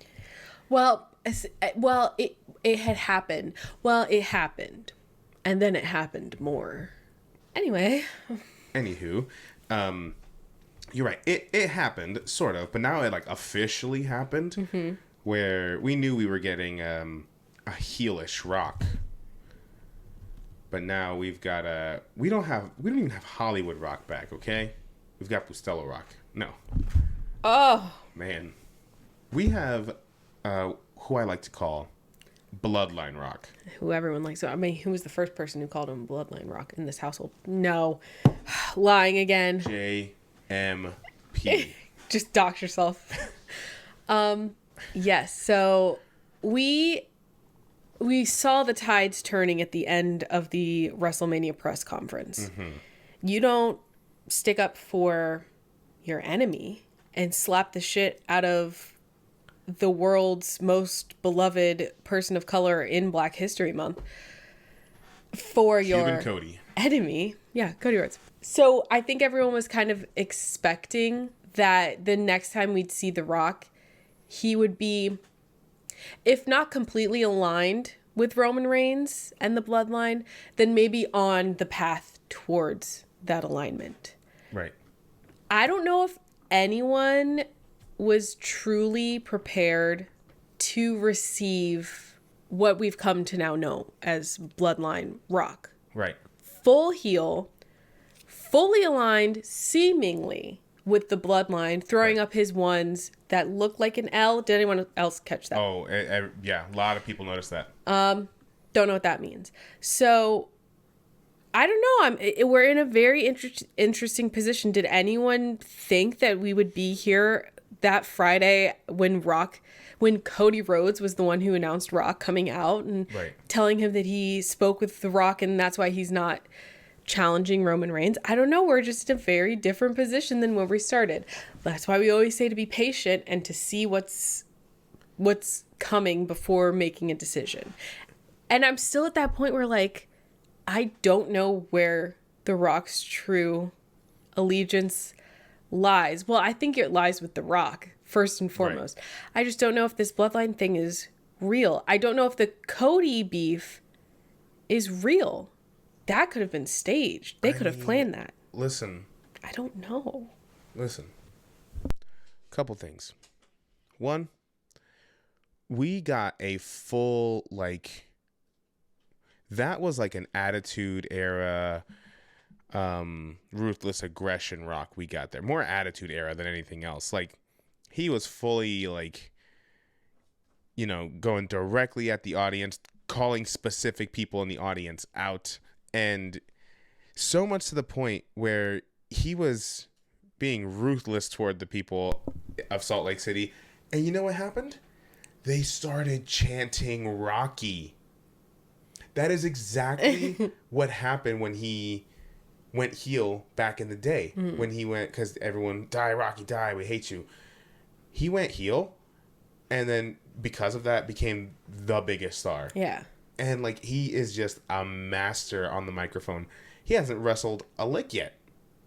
It had happened. Well, it happened. And then it happened more. Anyway. Anywho, you're right. It happened, sort of, but now it like officially happened, mm-hmm. where we knew we were getting a heelish Rock, but now we've got we don't even have Hollywood Rock back. Okay, we've got Bustelo Rock. No. Oh man, we have who I like to call Bloodline Rock. Who everyone likes. I mean, who was the first person who called him Bloodline Rock in this household? No, lying again. JMP. Just dox yourself. Yes. So we saw the tides turning at the end of the WrestleMania press conference. Mm-hmm. You don't stick up for your enemy and slap the shit out of the world's most beloved person of color in Black History Month for your Cody. enemy. Yeah, Cody Rhodes. So I think everyone was kind of expecting that the next time we'd see The Rock, he would be, if not completely aligned with Roman Reigns and the Bloodline, then maybe on the path towards that alignment. Right. I don't know if anyone was truly prepared to receive what we've come to now know as Bloodline Rock. Right. Full heel, fully aligned, seemingly, with the Bloodline, throwing up his ones that looked like an L. Did anyone else catch that? Oh, yeah. A lot of people noticed that. Don't know what that means. So, I don't know. We're in a very interesting position. Did anyone think that we would be here that Friday when Cody Rhodes was the one who announced Rock coming out and telling him that he spoke with The Rock and that's why he's not challenging Roman Reigns? I don't know. We're just in a very different position than when we started. That's why we always say to be patient and to see what's coming before making a decision. And I'm still at that point where, like, I don't know where The Rock's true allegiance lies. Well, I think it lies with The Rock, first and foremost. Right. I just don't know if this Bloodline thing is real. I don't know if the Cody beef is real. That could have been staged. They could have planned that. Listen. I don't know. Listen. Couple things. One, we got a full, like, that was like an Attitude Era, ruthless aggression Rock we got there. More Attitude Era than anything else. Like, he was fully, like, you know, going directly at the audience, calling specific people in the audience out. And so much to the point where he was being ruthless toward the people of Salt Lake City. And you know what happened? They started chanting Rocky. That is exactly what happened when he went heel back in the day. Mm. When he went, because everyone, die, Rocky, die, we hate you. He went heel, and then because of that, became the biggest star. Yeah. And, like, he is just a master on the microphone. He hasn't wrestled a lick yet.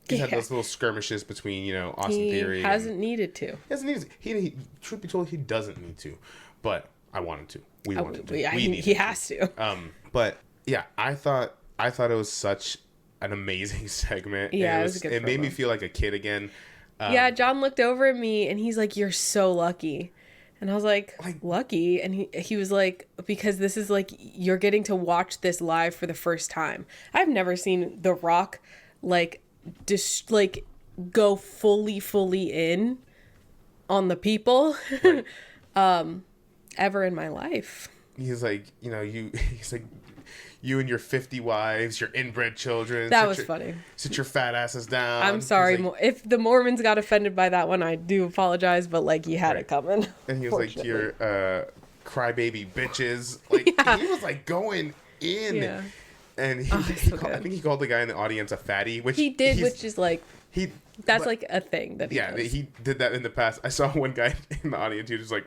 He's had those little skirmishes between, you know, Austin Theory. He hasn't needed to. He hasn't needed to. He, truth be told, he doesn't need to. But I want him to. We want him to. He has to. But, yeah, I thought it was such an amazing segment. Yeah, it was a good promo. It made me feel like a kid again. Yeah, John looked over at me, and he's like, "You're so lucky." And I was like, lucky? And he was like, because this is like, you're getting to watch this live for the first time. I've never seen The Rock, like, just, like, go fully in on the people ever in my life. He's like, you know, he's like, you and your 50 wives, your inbred children. That was funny. Sit your fat asses down. I'm sorry. Like, if the Mormons got offended by that one, I do apologize, but, like, you had it coming. And he was like, your crybaby bitches. Like, yeah. He was, like, going in. Yeah. And I think he called the guy in the audience a fatty. Which he did, which is, like, That's like a thing that he does. He did that in the past. I saw one guy in the audience who was like,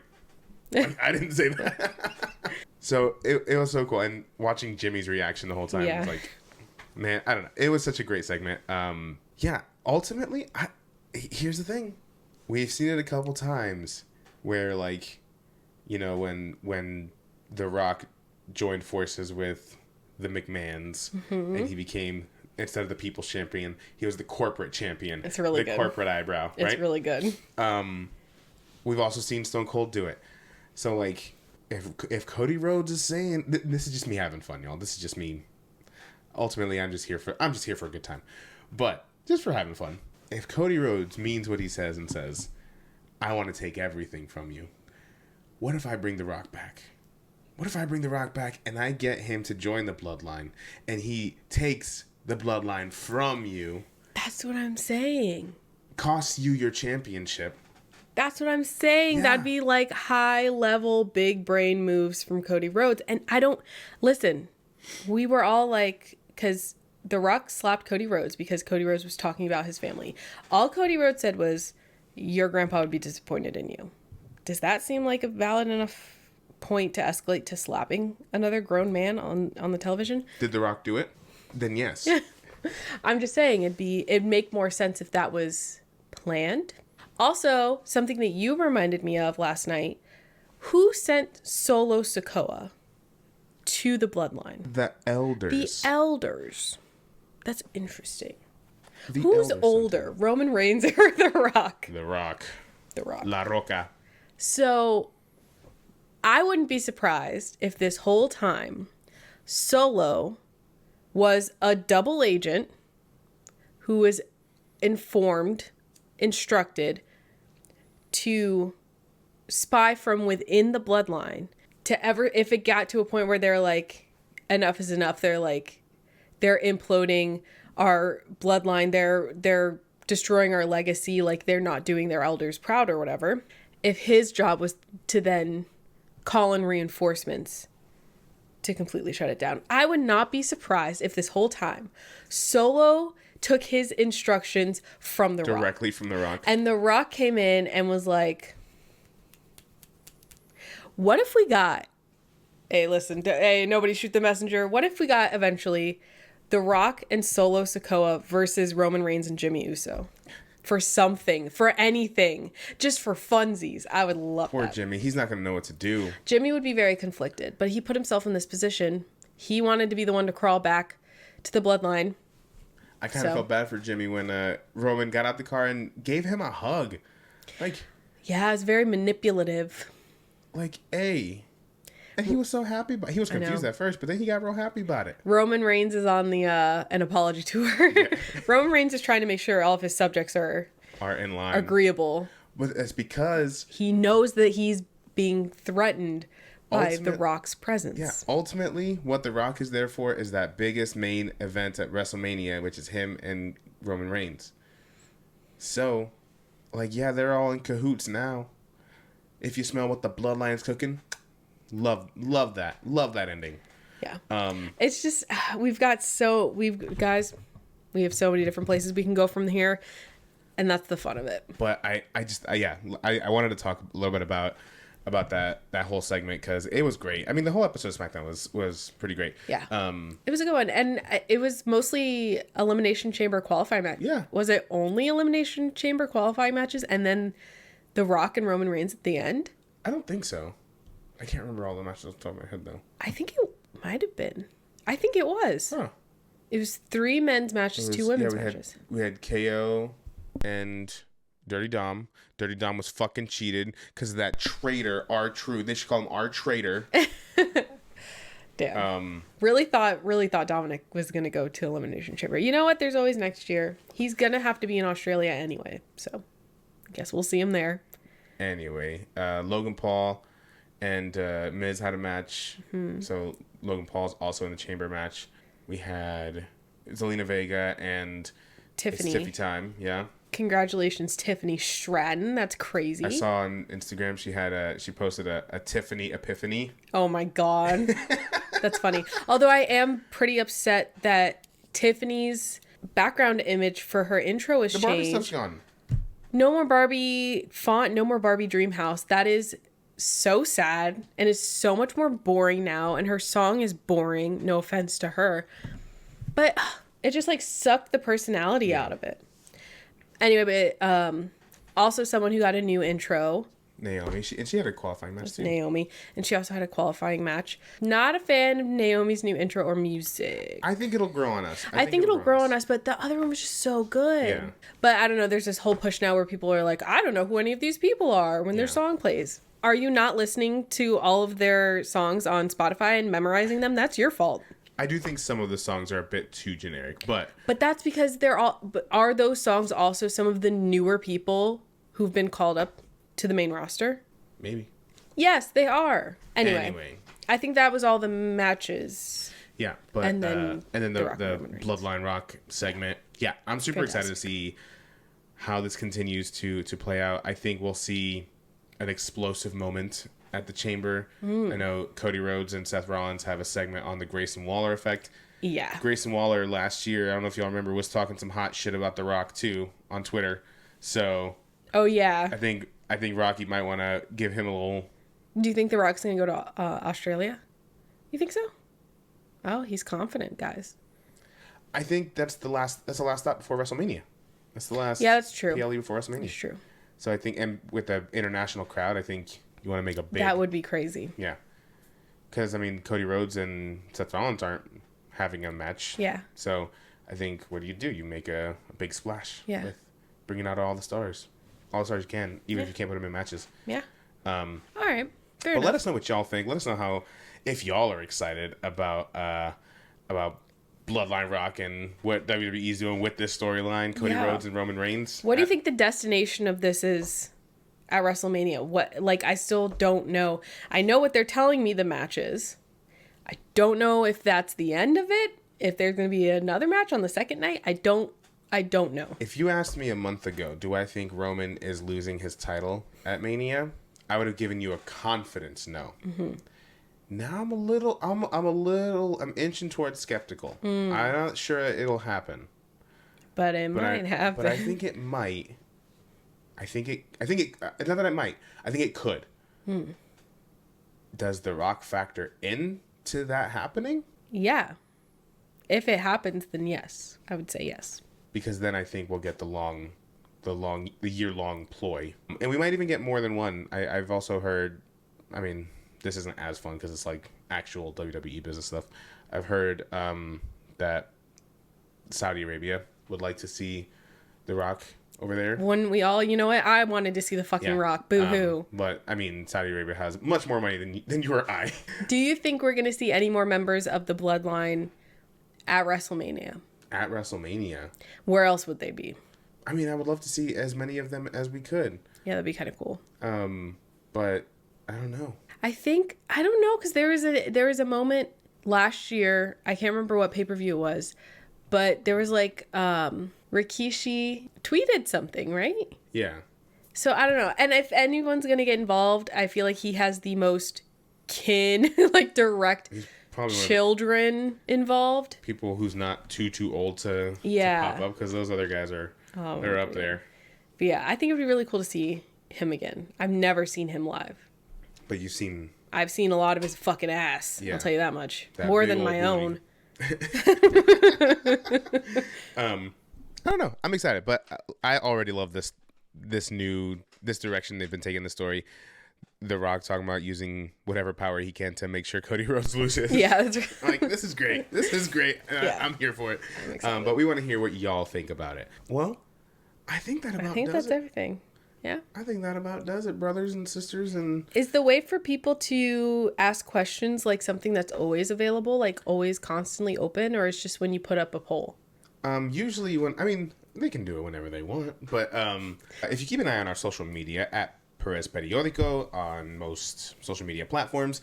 I didn't say that. So it was so cool. And watching Jimmy's reaction the whole time was like, man, I don't know. It was such a great segment. Ultimately, here's the thing. We've seen it a couple times where, like, you know, when The Rock joined forces with the McMahons and he became, instead of the people's champion, he was the corporate champion. It's really good. The corporate eyebrow, right? It's really good. We've also seen Stone Cold do it. So, like, if Cody Rhodes is saying, this is just me having fun, y'all. This is just me. Ultimately, I'm just here for a good time. But just for having fun. If Cody Rhodes means what he says and says, I want to take everything from you. What if I bring The Rock back? What if I bring The Rock back and I get him to join the Bloodline and he takes the Bloodline from you? That's what I'm saying. Costs you your championship. That's what I'm saying. Yeah. That'd be like high level, big brain moves from Cody Rhodes. And listen, we were all like, because The Rock slapped Cody Rhodes because Cody Rhodes was talking about his family. All Cody Rhodes said was, your grandpa would be disappointed in you. Does that seem like a valid enough point to escalate to slapping another grown man on the television? Did The Rock do it? Then yes. I'm just saying it'd make more sense if that was planned. Also, something that you reminded me of last night, who sent Solo Sikoa to the Bloodline? The Elders. The Elders. That's interesting. Who's older, Roman Reigns or The Rock? The Rock. The Rock. La Roca. So, I wouldn't be surprised if this whole time Solo was a double agent who was instructed to spy from within the Bloodline if it got to a point where they're like, enough is enough, they're imploding our bloodline, they're destroying our legacy, like they're not doing their elders proud or whatever. If his job was to then call in reinforcements to completely shut it down, I would not be surprised if this whole time Solo took his instructions from The Rock. Directly from The Rock. And The Rock came in and was like, what if we got, hey, nobody shoot the messenger. What if we got eventually The Rock and Solo Sikoa versus Roman Reigns and Jimmy Uso? For something, for anything, just for funsies. I would love that. Poor Jimmy. He's not going to know what to do. Jimmy would be very conflicted, but he put himself in this position. He wanted to be the one to crawl back to the Bloodline. I kind of felt bad for Jimmy when Roman got out the car and gave him a hug. Yeah, it was very manipulative. And he was so happy about it. He was confused at first, but then he got real happy about it. Roman Reigns is on the an apology tour. Yeah. Roman Reigns is trying to make sure all of his subjects are in line, agreeable. But it's because he knows that he's being threatened by The Rock's presence. Yeah, ultimately, what The Rock is there for is that biggest main event at WrestleMania, which is him and Roman Reigns. So, they're all in cahoots now. If you smell what the Bloodline's cooking, love that. Love that ending. Yeah. It's just, we have so many different places we can go from here, and that's the fun of it. But I wanted to talk a little bit about that whole segment because it was great. I mean, the whole episode of Smackdown was pretty great. Yeah. It was a good one, and it was mostly Elimination Chamber qualifying match. Yeah. Was it only Elimination Chamber qualifying matches and then The Rock and Roman Reigns at the end? I don't think so. I can't remember all the matches off the top of my head though. I think it might have been. I think it was. Huh. It was 3 men's matches, 2 women's matches. We had KO and Dirty Dom. Dirty Dom was fucking cheated because of that traitor, R-Truth. They should call him R-Traitor. Damn. Really thought Dominic was going to go to Elimination Chamber. You know what? There's always next year. He's going to have to be in Australia anyway. So I guess we'll see him there. Anyway, Logan Paul and Miz had a match. Mm-hmm. So Logan Paul's also in the chamber match. We had Zelina Vega and Tiffany. It's Tiffy time, yeah. Congratulations, Tiffany Stratton. That's crazy. I saw on Instagram she posted a Tiffany epiphany. Oh my god. That's funny. Although I am pretty upset that Tiffany's background image for her intro is The changed. Barbie stuff's gone. No more Barbie font, no more Barbie Dream House. That is so sad and is so much more boring now. And her song is boring. No offense to her. But it just like sucked the personality out of it. Anyway, but also someone who got a new intro. Naomi. She had a qualifying match too. Naomi. And she also had a qualifying match. Not a fan of Naomi's new intro or music. I think it'll grow on us. I think it'll grow on us, but the other one was just so good. Yeah. But I don't know, there's this whole push now where people are like, I don't know who any of these people are when their song plays. Are you not listening to all of their songs on Spotify and memorizing them? That's your fault. I do think some of the songs are a bit too generic, but that's because but are those songs also some of the newer people who've been called up to the main roster? Maybe. Yes, they are. Anyway, I think that was all the matches. Yeah, but and then the Bloodline Rock segment. Yeah, I'm super excited to see how this continues to play out. I think we'll see an explosive moment at the Chamber. I know Cody Rhodes and Seth Rollins have a segment on the Grayson Waller effect. Yeah. Grayson Waller last year, I don't know if y'all remember, was talking some hot shit about The Rock too on Twitter. So. Oh yeah. I think Rocky might want to give him a little. Do you think The Rock's gonna go to Australia? You think so? Oh, he's confident, guys. I think that's the last stop before WrestleMania. That's the last. Yeah, that's true. PLE before WrestleMania. That's true. So I think, and with the international crowd, I think you want to make a big. That would be crazy. Yeah, because I mean, Cody Rhodes and Seth Rollins aren't having a match. Yeah. So I think, what do? You make a big splash. Yeah. With bringing out all the stars you can, even if you can't put them in matches. Yeah. All right. Fair enough. enough. Let us know what y'all think. Let us know if y'all are excited about Bloodline Rock and what WWE is doing with this storyline, Cody Rhodes and Roman Reigns. What do you think the destination of this is at WrestleMania? I still don't know. I know what they're telling me the match is. I don't know if that's the end of it. If there's going to be another match on the second night, I don't know. If you asked me a month ago, do I think Roman is losing his title at Mania? I would have given you a confidence no. Mm-hmm. Now I'm inching towards skeptical. I'm not sure it'll happen. But it might happen. But I think it might. I think it, not that it might, I think it could. Does The Rock factor into that happening? Yeah. If it happens, then yes. I would say yes. Because then I think we'll get the year-long ploy. And we might even get more than one. I've also heard, I mean, this isn't as fun because it's like actual WWE business stuff. I've heard that Saudi Arabia would like to see The Rock over there. When we all, you know what? I wanted to see the fucking Rock. Boo-hoo. But, I mean, Saudi Arabia has much more money than you or I. Do you think we're going to see any more members of the Bloodline at WrestleMania? At WrestleMania? Where else would they be? I mean, I would love to see as many of them as we could. Yeah, that'd be kind of cool. But I don't know. I don't know, because there was a moment last year, I can't remember what pay-per-view it was, but there was like, Rikishi tweeted something, right? Yeah. So I don't know. And if anyone's going to get involved, I feel like he has the most direct children involved. People who's not too old to pop up, because those other guys they're up there. But yeah, I think it'd be really cool to see him again. I've never seen him live. But I've seen a lot of his fucking ass. Yeah. I'll tell you that much. More than my own. I don't know. I'm excited, but I already love this direction they've been taking the story. The Rock talking about using whatever power he can to make sure Cody Rhodes loses. Yeah, that's right. I'm like, this is great. This is great. I'm here for it. But we want to hear what y'all think about it. Well, I think that's everything. Yeah. I think that about does it, brothers and sisters. And is the way for people to ask questions like something that's always available, like always constantly open, or it's just when you put up a poll? Usually they can do it whenever they want. But if you keep an eye on our social media at Perez Periodico on most social media platforms,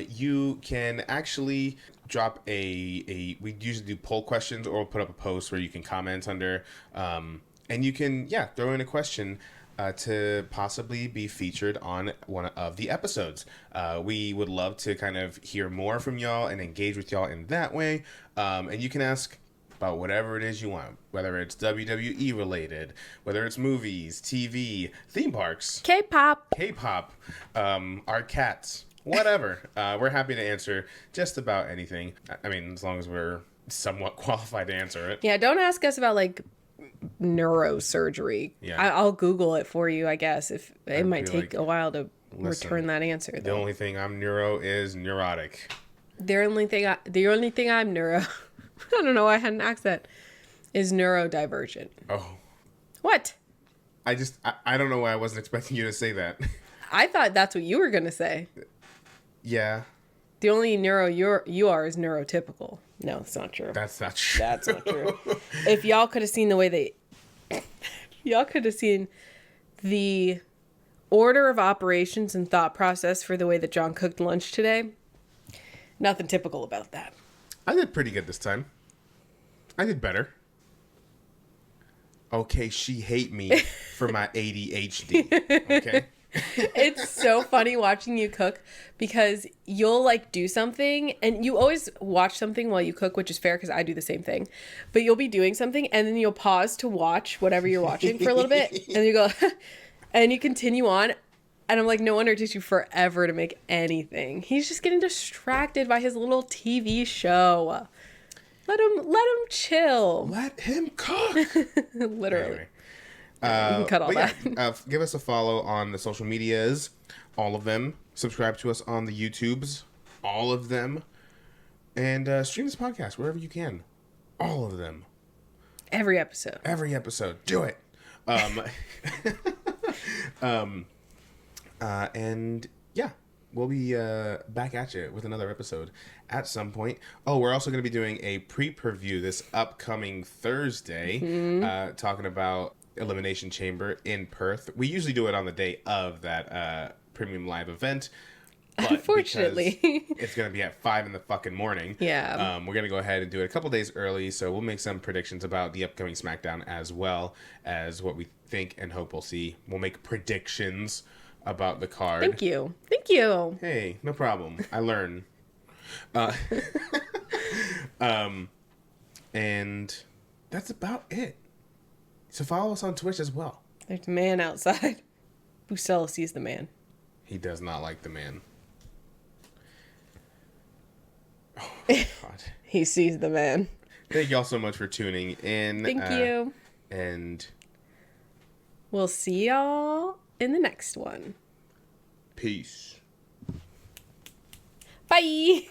you can actually drop we usually do poll questions, or we'll put up a post where you can comment under, and you can throw in a question to possibly be featured on one of the episodes. We would love to kind of hear more from y'all and engage with y'all in that way. And you can ask about whatever it is you want, whether it's WWE related, whether it's movies, TV, theme parks, K-pop, our cats, whatever. We're happy to answer just about anything. I mean, as long as we're somewhat qualified to answer it. Yeah, don't ask us about like neurosurgery. Yeah. I'll Google it for you, I guess. If it might take a while to return that answer. The only thing I'm neuro is neurotic. The only thing I'm neuro. I don't know. I had an accent. Is neurodivergent. Oh. What? I don't know why I wasn't expecting you to say that. I thought that's what you were gonna say. Yeah. The only neuro you are is neurotypical. No, it's not true. That's not true. That's not true. If y'all could have seen the way y'all could have seen the order of operations and thought process for the way that John cooked lunch today. Nothing typical about that. I did pretty good this time. I did better. Okay, she hate me for my ADHD. Okay. It's so funny watching you cook because you'll like do something and you always watch something while you cook, which is fair because I do the same thing. But you'll be doing something and then you'll pause to watch whatever you're watching for a little bit and you go and you continue on. And I'm like, no wonder it takes you forever to make anything. He's just getting distracted by his little TV show. Let him chill. Let him cook. Literally. Anyway. You can cut all that. Yeah, give us a follow on the social medias, all of them. Subscribe to us on the YouTubes, all of them. And stream this podcast wherever you can. All of them. Every episode. Do it. And yeah, we'll be back at you with another episode at some point. Oh, we're also going to be doing a pre-preview this upcoming Thursday, talking about Elimination Chamber in Perth. We usually do it on the day of that premium live event. But unfortunately, it's going to be at 5 in the fucking morning. Yeah. We're going to go ahead and do it a couple days early, so we'll make some predictions about the upcoming Smackdown as well as what we think and hope we'll see. We'll make predictions about the card. Thank you. Hey, no problem. I learn. And that's about it. So follow us on Twitch as well. There's a man outside. Buscella sees the man. He does not like the man. Oh, God. He sees the man. Thank y'all so much for tuning in. Thank you. And we'll see y'all in the next one. Peace. Bye.